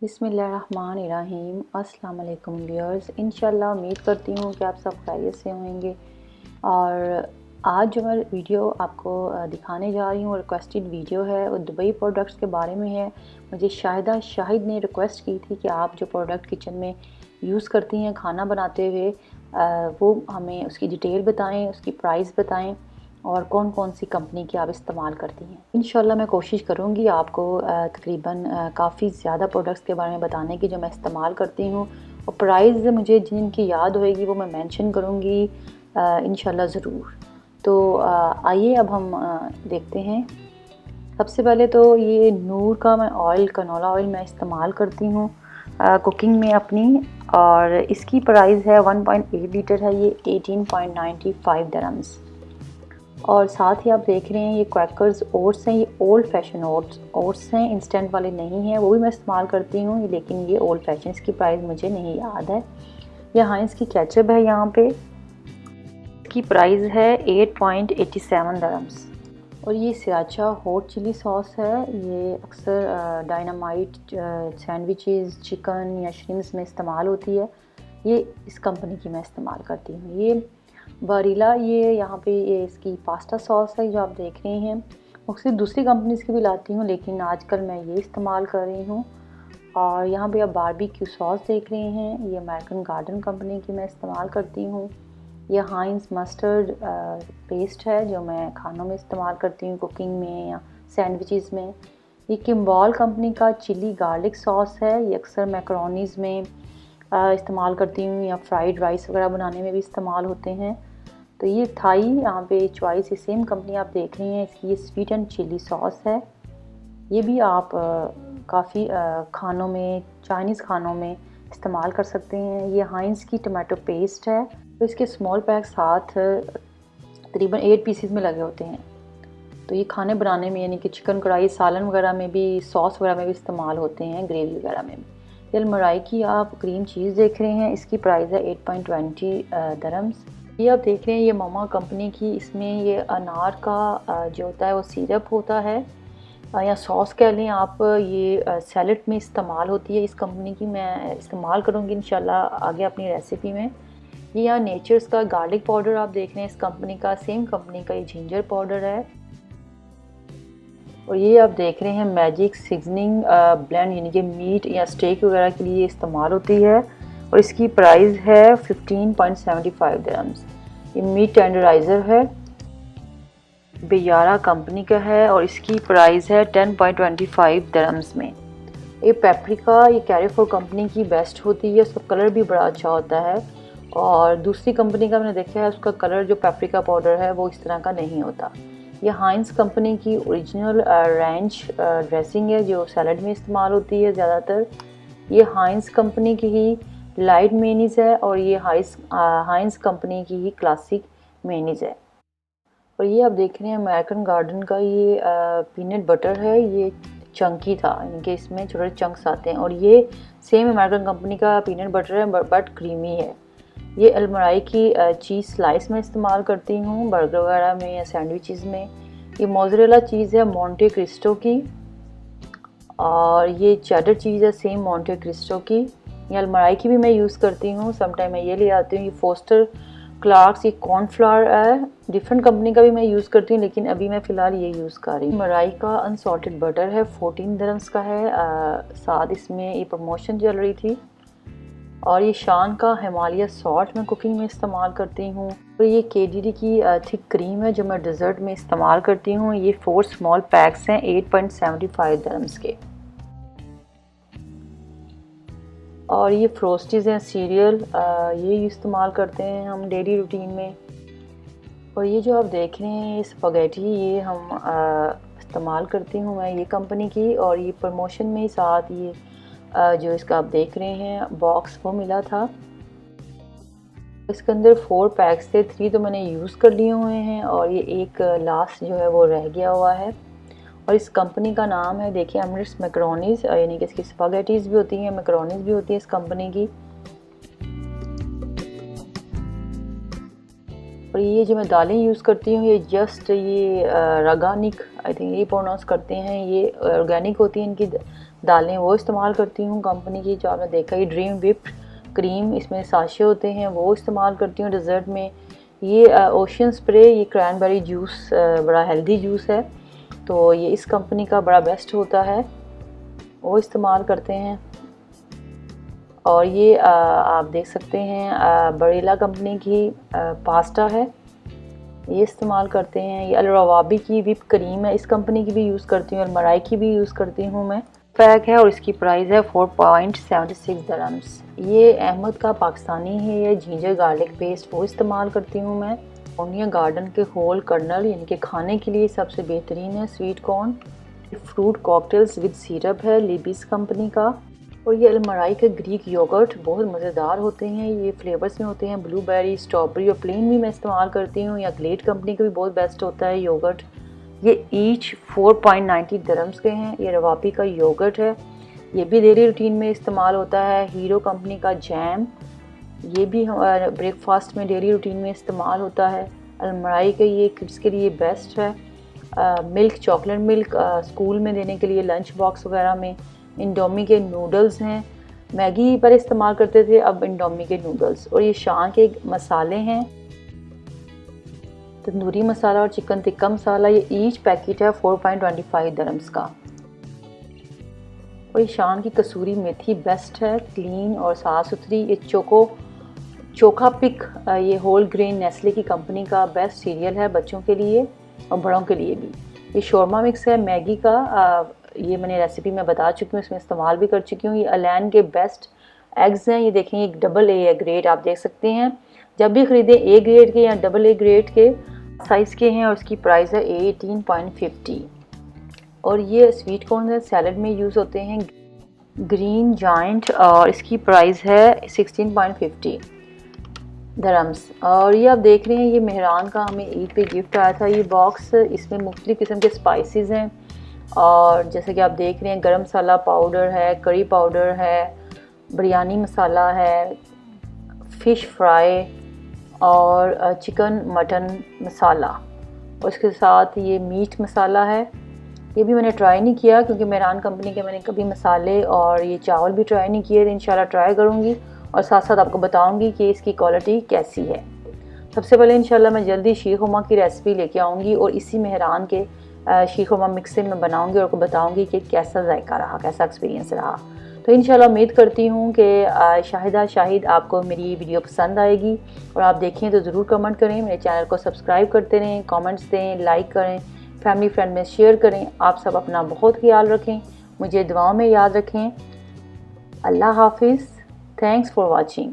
बिस्मिल्लाहिर्रहमानिर्रहीम। अस्सलाम वालेकुम व्यूअर्स। इंशाल्लाह उम्मीद करती हूँ कि आप सब खैरियत से होंगे। और आज जो मैं वीडियो आपको दिखाने जा रही हूँ रिक्वेस्टेड वीडियो है, वो दुबई प्रोडक्ट्स के बारे में है। मुझे शाहिदा शाहिद ने रिक्वेस्ट की थी कि आप जो प्रोडक्ट किचन में यूज़ करती हैं खाना बनाते हुए, वो हमें उसकी डिटेल बताएं, उसकी प्राइस बताएं और कौन कौन सी कंपनी की आप इस्तेमाल करती हैं। इंशाल्लाह मैं कोशिश करूँगी आपको तकरीबन काफ़ी ज़्यादा प्रोडक्ट्स के बारे में बताने की जो मैं इस्तेमाल करती हूँ, और प्राइस मुझे जिनकी याद होएगी वो मैं मेंशन करूँगी इंशाल्लाह ज़रूर। तो आइए अब हम देखते हैं। सबसे पहले तो ये नूर का मैं कनोला ऑयल मैं इस्तेमाल करती हूँ कुकिंग में अपनी, और इसकी प्राइस है 1.8 लीटर है, ये 18.95 दिरहम्स। और साथ ही आप देख रहे हैं ये क्वैकर्स ओट्स हैं, ये ओल्ड फैशन ओट्स हैं, इंस्टेंट वाले नहीं हैं, वो भी मैं इस्तेमाल करती हूँ, लेकिन ये ओल्ड फैशन, इसकी प्राइस मुझे नहीं याद है। यहाँ इसकी केचप है, यहाँ पे की प्राइस है 8.87 दिरहम्स। और ये सिराचा हॉट चिली सॉस है, ये अक्सर डायनामाइट सैंडविचेस, चिकन या श्रिम्स में इस्तेमाल होती है। ये इस कंपनी की मैं इस्तेमाल करती हूँ। ये बारीला, ये यहाँ पे ये इसकी पास्ता सॉस है जो आप देख रहे हैं। मुझसे दूसरी कंपनीज की भी लाती हूँ, लेकिन आजकल मैं ये इस्तेमाल कर रही हूँ। और यहाँ पे आप बारबेक्यू सॉस देख रहे हैं, ये अमेरिकन गार्डन कंपनी की मैं इस्तेमाल करती हूँ। ये हाइंस मस्टर्ड पेस्ट है जो मैं खानों में इस्तेमाल करती हूँ, कुकिंग में या सैंडविचेस में। ये किम्बॉल कंपनी का चिली गार्लिक सॉस है, ये अक्सर मैकरोनीज़ में इस्तेमाल करती हूँ या फ्राइड राइस वगैरह बनाने में भी इस्तेमाल होते हैं। तो ये थाई यहाँ पे चॉइस, ये सेम कंपनी आप देख रही हैं, इसकी ये स्वीट एंड चिली सॉस है। ये भी आप काफ़ी खानों में, चाइनीज़ खानों में इस्तेमाल कर सकते हैं। ये हाइंस की टमाटो पेस्ट है, तो इसके स्मॉल पैक साथ तकरीबन 8 पीसीज में लगे होते हैं। तो ये खाने बनाने में, यानी कि चिकन कढ़ाई, सालन वगैरह में भी, सॉस वगैरह में भी इस्तेमाल होते हैं, ग्रेवी वगैरह में भी। ये अलमराई की आप क्रीम चीज़ देख रहे हैं, इसकी प्राइस है 8.20 दिरहम्स। ये आप देख रहे हैं ये मामा कंपनी की, इसमें ये अनार का जो होता है वो सिरप होता है, या सॉस कह लें आप, ये सैलड में इस्तेमाल होती है। इस कंपनी की मैं इस्तेमाल करूँगी इंशाल्लाह आगे अपनी रेसिपी में। ये यहाँ नेचर्स का गार्लिक पाउडर आप देख रहे हैं, इस कंपनी का, सेम कंपनी का ये जिंजर पाउडर है। और ये आप देख रहे हैं मैजिक सीजनिंग ब्लेंड, यानी कि मीट या स्टेक वगैरह के लिए इस्तेमाल होती है, और इसकी प्राइस है 15.75 दिरहम्स। ये मीट टेंडराइज़र है, बेयारा कंपनी का है, और इसकी प्राइस है 10.25 दिरहम्स में। ये पेपरिका, ये कैरीफोर कंपनी की बेस्ट होती है, उसका कलर भी बड़ा अच्छा होता है। और दूसरी कंपनी का मैंने देखा है, उसका कलर जो पेपरिका पाउडर है वो इस तरह का नहीं होता। ये हाइंस कंपनी की ओरिजिनल रैंच ड्रेसिंग है जो सैलड में इस्तेमाल होती है ज़्यादातर। ये हाइंस कंपनी की ही लाइट मेनीज़ है, और ये हाइंस कंपनी की ही क्लासिक मेनीज़ है। और ये आप देख रहे हैं अमेरिकन गार्डन का ये पीनट बटर है, ये चंकी था, यानी कि इसमें छोटे चंक्स आते हैं। और ये सेम अमेरिकन कंपनी का पीनट बटर है, बट क्रीमी है। ये अलमराई की चीज़ स्लाइस में इस्तेमाल करती हूँ, बर्गर वगैरह में या सैंडविचेस में। ये मोज़रेला चीज़ है मोंटे क्रिस्टो की, और ये चेडर चीज़ है सेम मोंटे क्रिस्टो की। ये अलमराई की भी मैं यूज़ करती हूँ, समटाइम मैं ये ले आती हूँ। ये फोस्टर क्लार्क्स, ये कॉर्नफ्लावर है, डिफरेंट कंपनी का भी मैं यूज़ करती हूँ, लेकिन अभी मैं फ़िलहाल ये यूज़ कर रही हूँ। मराई का अनसॉल्टेड बटर है, 14 दिरहम्स का है। साथ इसमें ये प्रमोशन चल रही थी। और ये शान का हिमालय सॉल्ट मैं कुकिंग में इस्तेमाल करती हूँ। और ये केडीडी की थिक क्रीम है जो मैं डिज़र्ट में इस्तेमाल करती हूँ। ये 4 स्मॉल पैक्स हैं 8.75 दिरहम्स के। और ये फ्रोस्टीज़ हैं सीरियल, ये इस्तेमाल करते हैं हम डेली रूटीन में। और ये जो आप देख रहे हैं ये स्पगेटी, ये हम इस्तेमाल करती हूँ मैं, ये कंपनी की। और ये प्रमोशन में ही साथ ये जो इसका आप देख रहे हैं बॉक्स वो मिला था। इसके अंदर 4 पैक्स थे, 3 तो मैंने यूज़ कर लिए हुए हैं, और ये एक लास्ट जो है वो रह गया हुआ है। और इस कंपनी का नाम है, देखिए, एमिरेट्स मैकरोनीज़, यानी कि इसकी स्पगेटीज़ भी होती हैं, मैकरोनीज़ भी होती है इस कंपनी की। और ये जो मैं दालें यूज़ करती हूँ, ये ये रगानिक, आई थिंक ये प्रोनाउंस करते हैं, ये ऑर्गेनिक होती हैं इनकी दालें वो इस्तेमाल करती हूँ कंपनी की, जो आपने देखा ही ड्रीम व्हिप्ड क्रीम, इसमें साशे होते हैं, वो इस्तेमाल करती हूँ डिज़र्ट में। ये ओशन स्प्रे, ये क्रैनबेरी जूस बड़ा हेल्दी जूस है, तो ये इस कंपनी का बड़ा बेस्ट होता है, वो इस्तेमाल करते हैं। और ये आप देख सकते हैं बरेला कंपनी की पास्ता है, ये इस्तेमाल करते हैं। ये अल-रवाबी की व्हिप क्रीम है, इस कंपनी की भी यूज़ करती हूँ, और मराई की भी यूज़ करती हूँ मैं। पैक है और इसकी प्राइस है 4.76 दरम्स। ये अहमद का पाकिस्तानी है, ये जिंजर गार्लिक पेस्ट वो इस्तेमाल करती हूँ मैं। ओनियन गार्डन के होल कर्नल, यानी कि खाने के लिए सबसे बेहतरीन है sweet corn. Fruit cocktails with syrup है लिबिस कंपनी का। और ये अलमराई के ग्रीक योगर्ट बहुत मज़ेदार होते हैं, ये फ्लेवर्स में होते हैं ब्लूबेरी, स्ट्रॉबेरी, और प्लेन भी मैं इस्तेमाल करती हूँ, या ग्लेड कंपनी का भी बहुत बेस्ट होता है योगर्ट। ये ईच 4.90 दरम्स के हैं। ये रवाबी का योगर्ट है, ये भी डेली रूटीन में इस्तेमाल होता है। हीरो कंपनी का जैम, ये भी ब्रेकफास्ट में डेली रूटीन में इस्तेमाल होता है। अलमराई के ये किड्स के लिए बेस्ट है। मिल्क, चॉकलेट मिल्क स्कूल में देने के लिए लंच बॉक्स वगैरह में। इंडोमी के नूडल्स हैं, मैगी पर इस्तेमाल करते थे, अब इंडोमी के नूडल्स। और ये शान के मसाले हैं, तंदूरी मसाला और चिकन टिक्का मसाला, ये ईच पैकेट है 4.25 दरम्स का। और ये शान की कसूरी मेथी बेस्ट है, क्लीन और साफ़ सुथरी। ये चोखा पिक, ये होल ग्रेन नेस्ले की कंपनी का बेस्ट सीरियल है बच्चों के लिए और बड़ों के लिए भी। ये शोरमा मिक्स है मैगी का, ये मैंने रेसिपी में बता चुकी हूँ, इसमें इस्तेमाल भी कर चुकी हूँ। ये अलैन के बेस्ट एग्स हैं, ये देखें एक डबल ए ग्रेड आप देख सकते हैं। जब भी ख़रीदें ए ग्रेड के या डबल ए ग्रेड के साइज़ के हैं, और इसकी प्राइस है 18.50। और ये स्वीट कॉर्न सैलड में यूज़ होते हैं, ग्रीन जाइंट, और इसकी प्राइस है 16.50 दरम्स। और ये आप देख रहे हैं, ये मेहरान का हमें ईद पे गिफ्ट आया था ये बॉक्स, इसमें मुख्तलिफ़ किस्म के स्पाइसेस हैं। और जैसे कि आप देख रहे हैं गरम मसाला पाउडर है, करी पाउडर है, बिरयानी मसाला है, फ़िश फ्राई, और चिकन मटन मसाला, और इसके साथ ये मीट मसाला है। ये भी मैंने ट्राई नहीं किया क्योंकि मेहरान कंपनी के मैंने कभी मसाले और ये चावल भी ट्राई नहीं किए, इंशाल्लाह ट्राई करूँगी और साथ साथ आपको बताऊँगी कि इसकी क्वालिटी कैसी है। सबसे पहले इंशाल्लाह मैं जल्दी शीर खुरमा की रेसिपी लेके आऊँगी और इसी मेहरान के शीर खुरमा मिक्स से मैं बनाऊँगी और आपको बताऊँगी कि कैसा जायका रहा, कैसा एक्सपीरियंस रहा। तो इंशाल्लाह उम्मीद करती हूँ कि शाहिद आपको मेरी वीडियो पसंद आएगी, और आप देखें तो ज़रूर कमेंट करें, मेरे चैनल को सब्सक्राइब करते रहें, कमेंट्स दें, लाइक करें, फैमिली फ्रेंड में शेयर करें। आप सब अपना बहुत ख्याल रखें, मुझे दुआओं में याद रखें। अल्लाह हाफिज़। Thanks for watching.